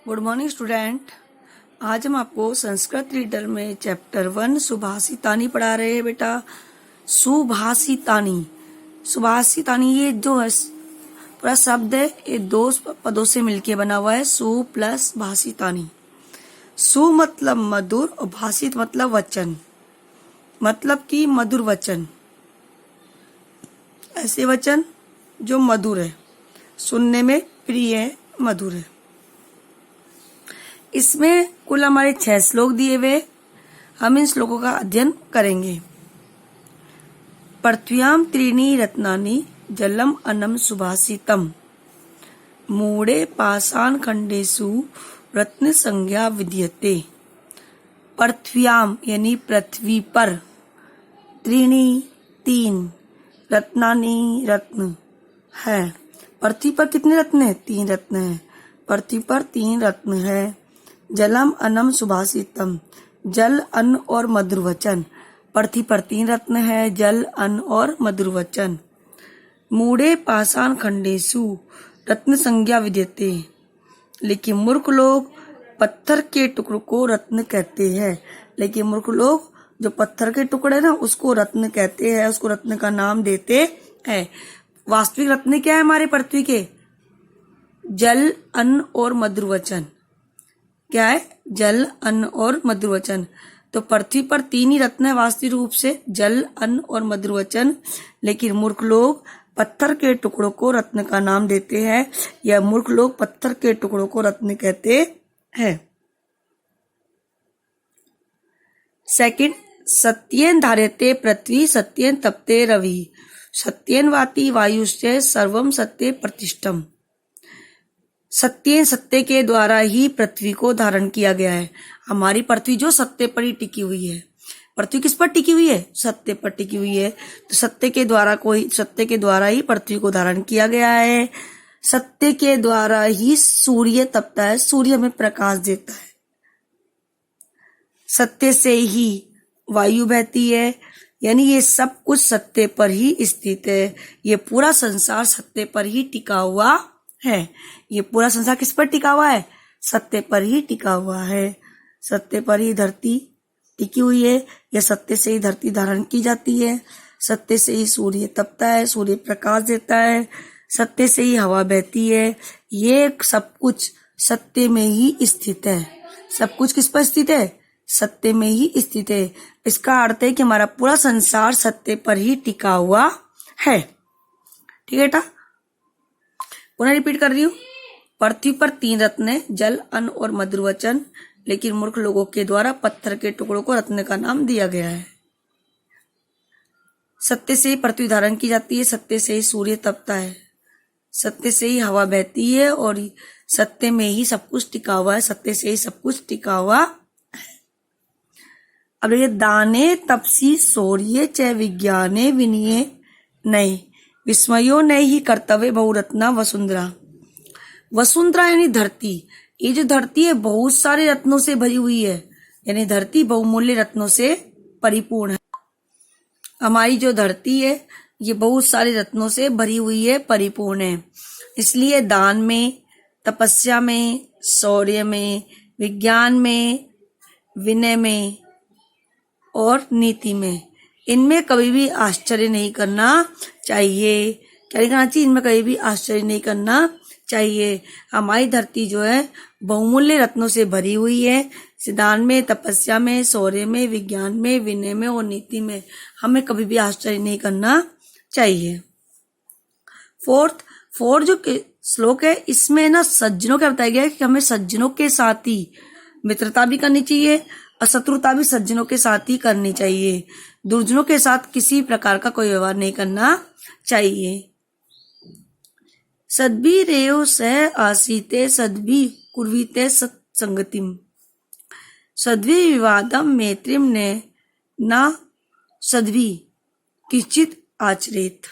Good morning student. आज हम आपको संस्कृत रीडर में चैप्टर 1 सुभाषितानी पढ़ा रहे हैं बेटा। सुभाषितानी सुभाषितानी ये जो है पूरा शब्द है, ये दो पदों से मिलके बना हुआ है। सु प्लस भाषितानी। सु मतलब मधुर और भाषित मतलब वचन, मतलब कि मधुर वचन, ऐसे वचन जो मधुर है, सुनने में प्रिय है, मधुर है। इसमें कुल हमारे 6 श्लोक दिए हुए, हम इन श्लोकों का अध्ययन करेंगे। पृथ्व्याम त्रीणि रत्नानि जलम अन्नम सुभाषितम मूढ़े पाषाण खंडेषु रत्न संज्ञा विद्यते। पृथ्व्याम यानी पृथ्वी पर, त्रीणि 3, रत्नानि रत्न है। पृथ्वी पर कितने रत्न है? 3 रत्न है। पृथ्वी पर 3 रत्न है। जलम अन्नम सुभाषितम, जल अन्न और मधुर वचन। पृथ्वी पर 3 रत्न है, जल अन्न और मधुर वचन। मूढ़े पाषाण खंडेषु रत्न संज्ञा विद्यते, लेकिन मूर्ख लोग पत्थर के टुकड़ों को रत्न कहते हैं। लेकिन मूर्ख लोग जो पत्थर के टुकड़े ना उसको रत्न कहते हैं, उसको रत्न का नाम देते हैं। वास्तविक रत्न क्या है हमारे पृथ्वी के? जल अन्न और मधुर वचन। क्या है? जल अन्न और मधुर वचन। तो पृथ्वी पर 3 ही रत्न है वास्तविक रूप से, जल अन्न और मधुर वचन। लेकिन मूर्ख लोग पत्थर के टुकड़ों को रत्न का नाम देते हैं, या मूर्ख लोग पत्थर के टुकड़ों को रत्न कहते हैं। सेकंड, सत्येन धार्यते पृथ्वी सत्येन तपते रवि सत्येन वाति वायुश्च सर्वम सत्ये प्रतिष्ठम। सत्य, सत्य के द्वारा ही पृथ्वी को धारण किया गया है। हमारी पृथ्वी जो सत्य पर ही टिकी हुई है। पृथ्वी किस पर टिकी हुई है? सत्य पर टिकी हुई है। तो सत्य के द्वारा ही पृथ्वी को धारण किया गया है। सत्य के द्वारा ही सूर्य तपता है, सूर्य हमें प्रकाश देता है। सत्य से ही वायु बहती है, यानी ये सब कुछ सत्य पर ही स्थित है। ये पूरा संसार सत्य पर ही टिका हुआ है। ये पूरा संसार किस पर टिका हुआ है? सत्य पर ही टिका हुआ है। सत्य पर ही धरती टिकी हुई है, या सत्य से ही धरती धारण की जाती है। सत्य से ही सूर्य तपता है, सूर्य प्रकाश देता है। सत्य से ही हवा बहती है। ये सब कुछ सत्य में ही स्थित है। सब कुछ किस पर स्थित है? सत्य में ही स्थित है। इसका अर्थ है कि हमारा पूरा संसार सत्य पर ही टिका हुआ है। ठीक है बेटा, पुनः रिपीट कर रही हूँ। पृथ्वी पर 3 रत्न है, जल अन्न और मधुर वचन। लेकिन मूर्ख लोगों के द्वारा पत्थर के टुकड़ों को रत्न का नाम दिया गया है। सत्य से ही पृथ्वी धारण की जाती है, सत्य से ही सूर्य तपता है, सत्य से ही हवा बहती है, और सत्य में ही सब कुछ टिका हुआ है। सत्य से ही सब कुछ टिका हुआ है। अब ये दाने तपसी शौर्य च विज्ञाने विनये नये विस्मयो नये ही कर्तव्य बहुरत्ना वसुंधरा। वसुंधरा यानी धरती। ये जो धरती है बहुत सारे रत्नों से भरी हुई है, यानी धरती बहुमूल्य रत्नों से परिपूर्ण है। हमारी जो धरती है ये बहुत सारे रत्नों से भरी हुई है, परिपूर्ण है। इसलिए दान में, तपस्या में, शौर्य में, विज्ञान में, विनय में और नीति में, इनमें कभी भी आश्चर्य नहीं करना चाहिए। क्या नहीं करना चाहिए? इनमें कभी भी आश्चर्य नहीं करना चाहिए। हमारी धरती जो है बहुमूल्य रत्नों से भरी हुई है। दान में, तपस्या में, शौर्य में, विज्ञान में, विनय में और नीति में हमें कभी भी आश्चर्य नहीं करना चाहिए। फोर्थ जो श्लोक है इसमें ना सज्जनों का बताया गया है कि हमें सज्जनों के साथ ही मित्रता भी करनी चाहिए और शत्रुता भी सज्जनों के साथ ही करनी चाहिए। दुर्जनों के साथ किसी प्रकार का कोई व्यवहार नहीं करना चाहिए। सद्भि रेयो सह आसीते सद्भि कुर्वीते सत्संगतिम सद्भि विवादम मैत्रिम ने न सद्भि किंचित आचरेत।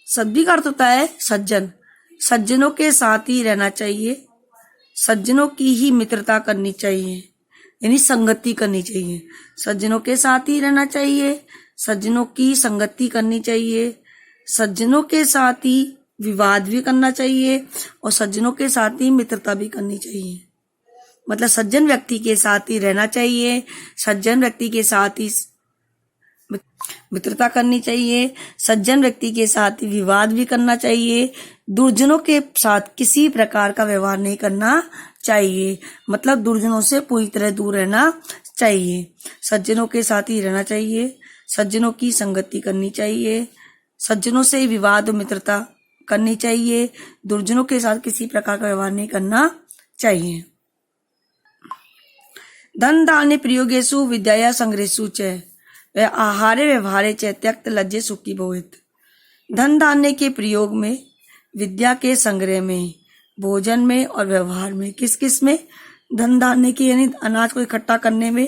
सद्भि का अर्थ होता है सज्जन। सज्जनों के साथ ही रहना चाहिए, सज्जनों की ही मित्रता करनी चाहिए, यानी संगति करनी चाहिए। सज्जनों के साथ ही रहना चाहिए, सज्जनों की संगति करनी चाहिए, सज्जनों के साथ ही विवाद भी करना चाहिए और सज्जनों के साथ ही मित्रता भी करनी चाहिए। मतलब सज्जन व्यक्ति के साथ ही रहना चाहिए, सज्जन व्यक्ति के साथ ही मित्रता करनी चाहिए, सज्जन व्यक्ति के साथ ही विवाद भी करना चाहिए, दुर्जनों के साथ किसी प्रकार का व्यवहार नहीं करना चाहिए। मतलब दुर्जनों से पूरी तरह दूर रहना चाहिए। सज्जनों के साथ ही रहना चाहिए, सज्जनों की संगति करनी चाहिए, सज्जनों से विवाद और मित्रता करनी चाहिए, दुर्जनों के साथ किसी प्रकार का व्यवहार नहीं करना चाहिए। धन दाने प्रयोगेषु विद्याया संग्रहेषु च आहारे व्यवहारे च त्यक्त लज्जे सुखी भवेत्। धन दाने के प्रयोग में, विद्या के संग्रह में, भोजन में और व्यवहार में। किस किस में? धन दाने के यानी अनाज को इकट्ठा करने में,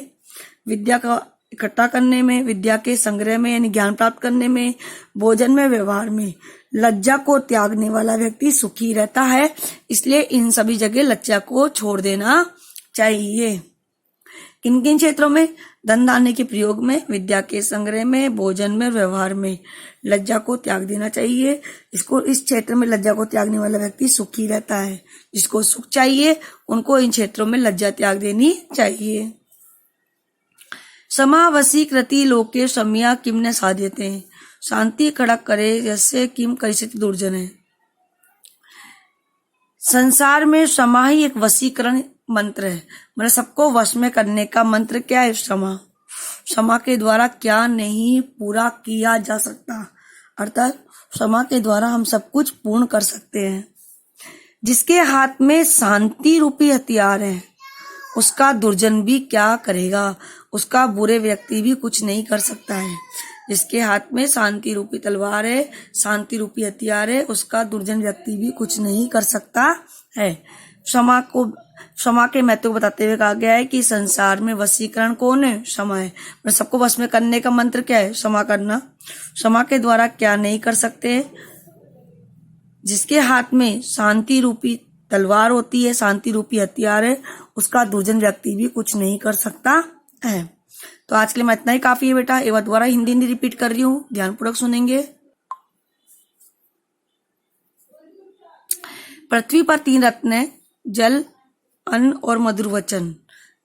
विद्या का इकट्ठा करने में, विद्या के संग्रह में यानी ज्ञान प्राप्त करने में, भोजन में, व्यवहार में। लज्जा को त्यागने वाला व्यक्ति सुखी रहता है, इसलिए इन सभी जगह लज्जा को छोड़ देना चाहिए। किन किन क्षेत्रों में? धन दाने के प्रयोग में, विद्या के संग्रह में, भोजन में, व्यवहार में लज्जा को त्याग देना चाहिए। इस क्षेत्र में लज्जा को त्यागने वाला व्यक्ति सुखी रहता है। जिसको सुख चाहिए उनको इन क्षेत्रों में लज्जा त्याग देनी चाहिए। समावसीकृति लोके शम्या किम न साध्यते शांति कड़क करे जैसे किम करिष्यति दुर्जने। संसार में क्षमा ही एक वशीकरण मंत्र है। मतलब सबको वश में करने का मंत्र क्या है? क्षमा। क्षमा के द्वारा क्या नहीं पूरा किया जा सकता, अर्थात क्षमा के द्वारा हम सब कुछ पूर्ण कर सकते हैं। जिसके हाथ में शांति रूपी हथियार है उसका दुर्जन भी क्या करेगा, उसका बुरे व्यक्ति भी कुछ नहीं कर सकता है। जिसके हाथ में शांति रूपी तलवार है, शांति रूपी हथियार है, उसका दुर्जन व्यक्ति भी कुछ नहीं कर सकता है। क्षमा के महत्व को बताते हुए कहा गया है कि संसार में वशीकरण कौन है? क्षमा है। मतलब सबको वश में करने का मंत्र क्या है? क्षमा करना। क्षमा के द्वारा क्या नहीं कर सकते? जिसके हाथ में शांति रूपी तलवार होती है, शांति रूपी हथियार है, उसका दुर्जन व्यक्ति भी कुछ नहीं कर सकता है। तो आज के लिए मैं इतना ही काफी है बेटा। एक बार दोबारा हिंदी रिपीट कर रही हूँ, ध्यानपूर्वक सुनेंगे। पृथ्वी पर 3 रत्न है, जल, अन्न और मधुर वचन।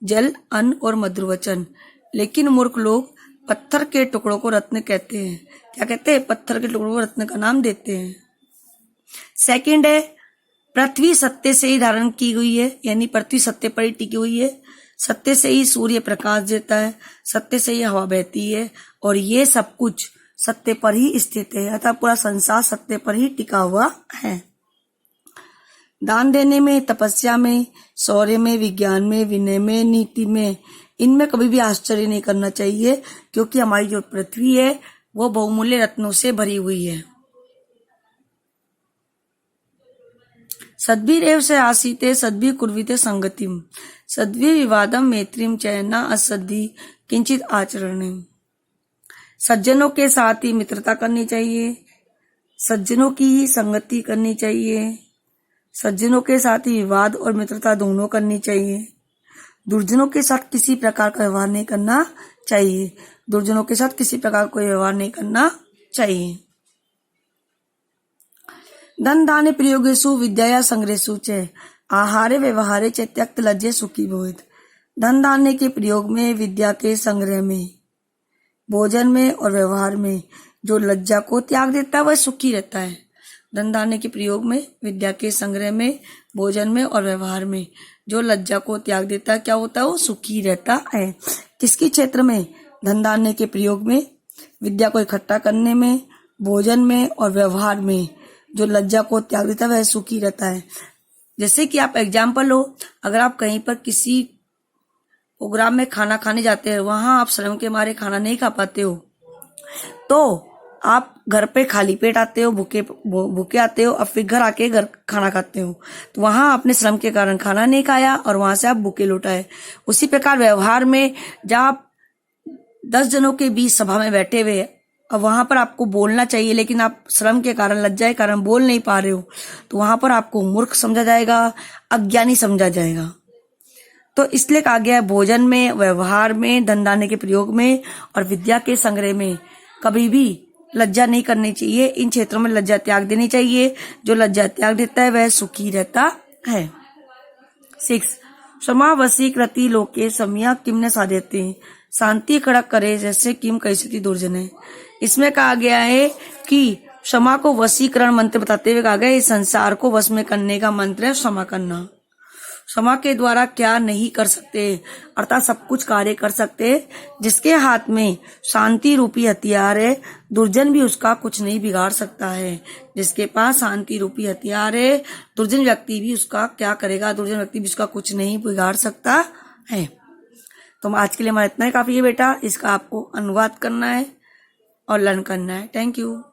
जल, अन्न और मधुर वचन। लेकिन मूर्ख लोग पत्थर के टुकड़ों को रत्न कहते हैं। क्या कहते हैं? पत्थर के टुकड़ों को रत्न का नाम देते हैं। सेकंड है, पृथ्वी सत्य से ही धारण की हुई है, यानी पृथ्वी सत्य पर ही टिकी हुई है। सत्य से ही सूर्य प्रकाश देता है, सत्य से ही हवा बहती है और ये सब कुछ सत्य पर ही स्थित है, अर्थात पूरा संसार सत्य पर ही टिका हुआ है। दान देने में, तपस्या में, शौर्य में, विज्ञान में, विनय में, नीति में, इनमें कभी भी आश्चर्य नहीं करना चाहिए, क्योंकि हमारी जो पृथ्वी है वो बहुमूल्य रत्नों से भरी हुई है। सद्भिरेव से आसीते सद्भि कुर्वीते संगतिम सद्भि विवादम मैत्रीम चयना असद्धि किंचित आचरणम। सज्जनों के साथ ही मित्रता करनी चाहिए, सज्जनों की ही संगति करनी चाहिए, सज्जनों के साथ ही विवाद और मित्रता दोनों करनी चाहिए। दुर्जनों के साथ किसी प्रकार का व्यवहार नहीं करना चाहिए। दुर्जनों के साथ किसी प्रकार का व्यवहार नहीं करना चाहिए। धन दाने प्रयोगेषु विद्याया संग्रहेषु च आहारे व्यवहारे च त्यक्त लज्जे सुखी भवेत्। धन दाने के प्रयोग में, विद्या के संग्रह में, भोजन में और व्यवहार में जो लज्जा को त्याग देता है वह सुखी रहता है। धन दाने के प्रयोग में, विद्या के संग्रह में, भोजन में और व्यवहार में जो लज्जा को त्याग देता है क्या होता है? वो सुखी रहता है। किसके क्षेत्र में? धन दाने के प्रयोग में, विद्या को इकट्ठा करने में, भोजन में और व्यवहार में जो लज्जा को त्याग देता है वह सुखी रहता है। जैसे कि आप एग्जाम्पल लो, अगर आप कहीं पर किसी प्रोग्राम में खाना खाने जाते हैं, वहां आप श्रम के मारे खाना नहीं खा पाते हो, तो आप घर पे खाली पेट आते हो, भूखे आते हो, और फिर घर आके घर खाना खाते हो, तो वहां आपने श्रम के कारण खाना नहीं खाया और वहां से आप भूखे लौट आए। उसी प्रकार व्यवहार में, जब आप 10 जनों के बीच सभा में बैठे हुए और वहां पर आपको बोलना चाहिए लेकिन आप श्रम के कारण, लज्जा के कारण बोल नहीं पा रहे हो, तो वहां पर आपको मूर्ख समझा जाएगा, अज्ञानी समझा जाएगा। तो इसलिए कहा गया है भोजन में, व्यवहार में, धन दाने के प्रयोग में और विद्या के संग्रह में कभी भी लज्जा नहीं करनी चाहिए, इन क्षेत्रों में लज्जा त्याग देनी चाहिए। जो लज्जा त्याग देता है वह सुखी रहता है। 6 क्षमा वशीकृति लोके सम्या किम न साध्यते, शांति कड़क करे जैसे किम कैसी दुर्जन। इसमें कहा गया है कि क्षमा को वशीकरण मंत्र बताते हुए कहा गया इस संसार को वश में करने का मंत्र है क्षमा करना। क्षमा के द्वारा क्या नहीं कर सकते, अर्थात सब कुछ कार्य कर सकते। जिसके हाथ में शांति रूपी हथियार है, दुर्जन भी उसका कुछ नहीं बिगाड़ सकता है। जिसके पास शांति रूपी हथियार है, दुर्जन व्यक्ति भी उसका क्या करेगा, दुर्जन व्यक्ति भी उसका कुछ नहीं बिगाड़ सकता है। तो आज के लिए हमारा इतना ही काफी है बेटा। इसका आपको अनुवाद करना है और लर्न करना है। Thank you.